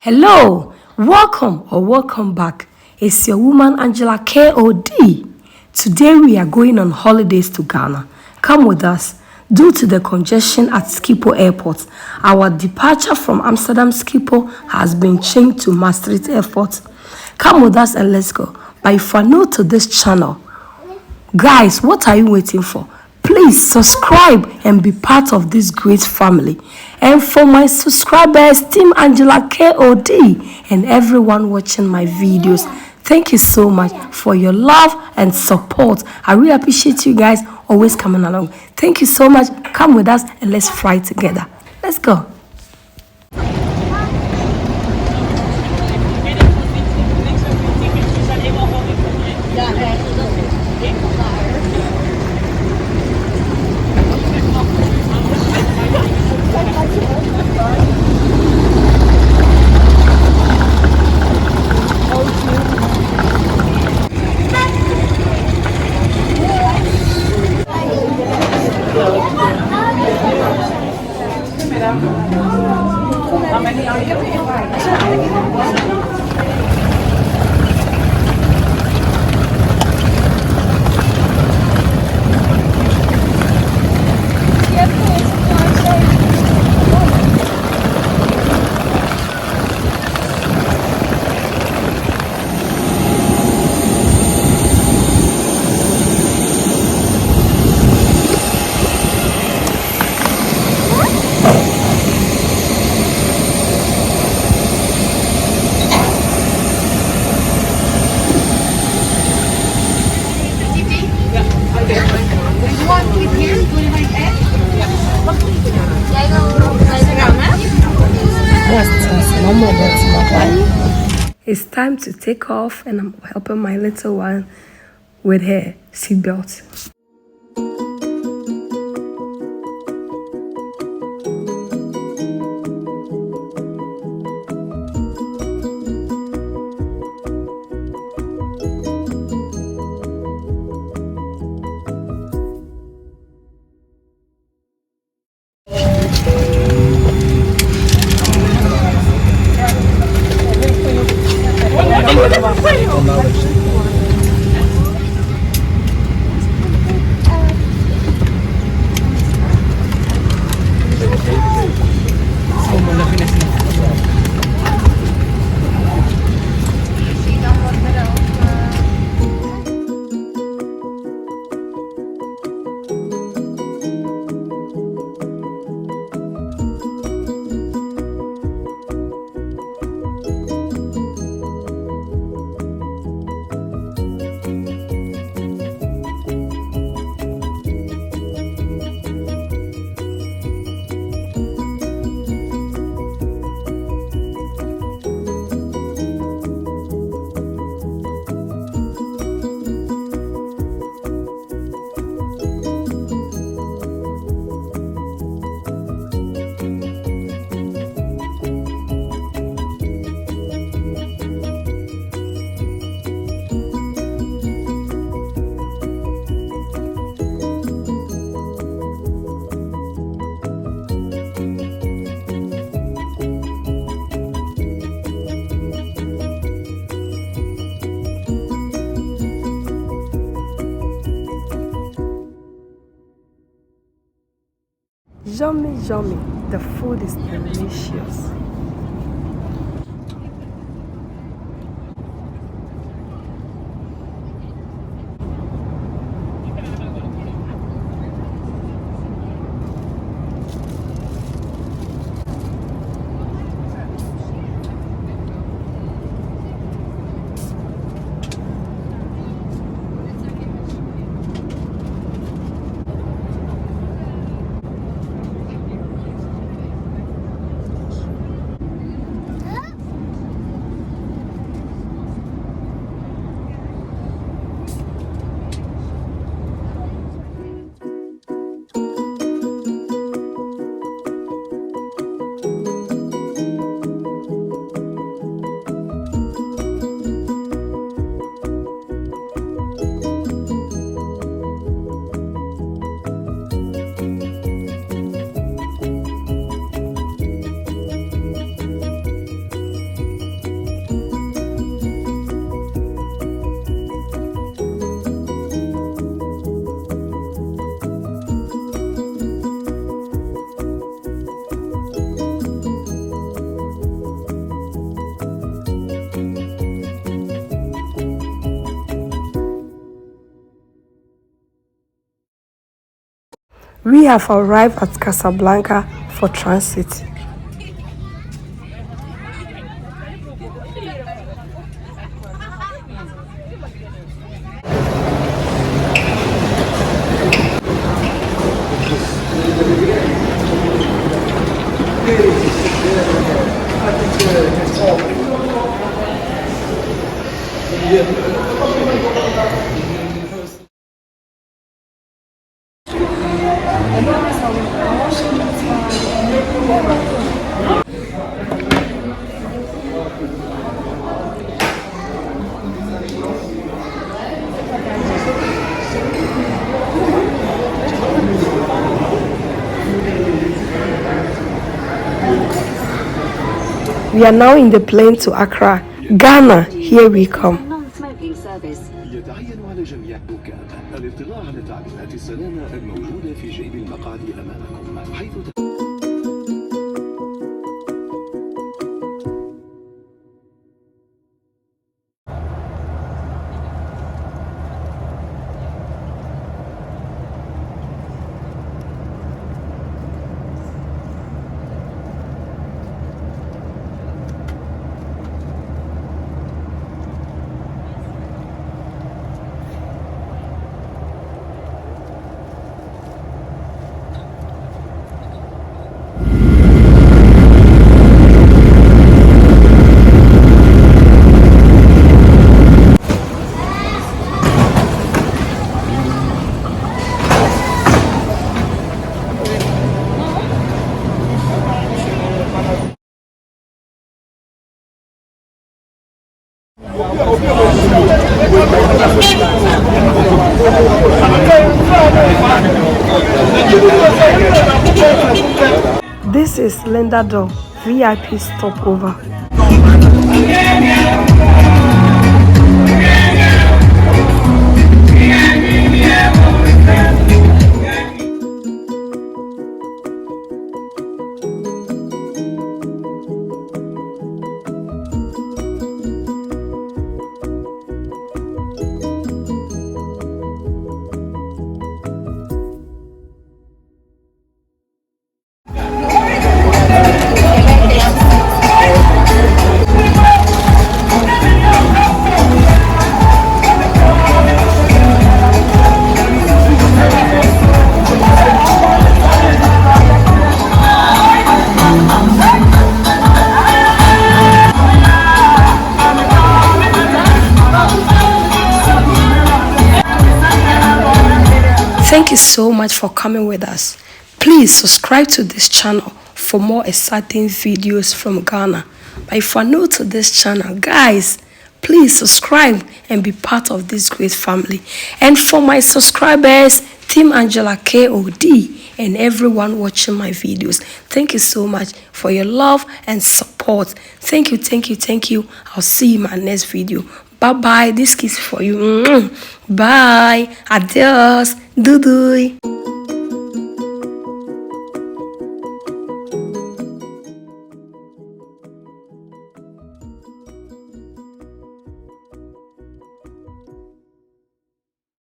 Hello, welcome back. It's your woman Angela KOD. Today we are going on holidays to Ghana. Come with us. Due to the congestion at Schiphol Airport, our departure from Amsterdam Schiphol has been changed to Maastricht Airport. Come with us and let's go. But if you are new to this channel, guys, what are you waiting for? Please subscribe and be part of this great family. And for my subscribers, Team Angela KOD, and everyone watching my videos, thank you so much for your love and support. I really appreciate you guys always coming along. Thank you so much. Come with us and let's fly together. Let's go. It's time to take off, and I'm helping my little one with her seatbelt. Yummy, the food is delicious. We have arrived at Casablanca for transit. We are now in the plane to Accra, Ghana. Here we come. يتعين على جميع الركاب الاطلاع على تعليمات السلامة الموجودة في جيب المقعد أمامكم حيث This is Linda Door VIP stopover. Thank you so much for coming with us. Please subscribe to this channel for more exciting videos from Ghana. But if you are new to this channel, guys, please subscribe and be part of this great family. And for my subscribers, Team Angela KOD, and everyone watching my videos, thank you so much for your love and support. Thank you, thank you, thank you. I'll see you in my next video. Bye bye. This kiss for you. Bye. Adios. Doo doo.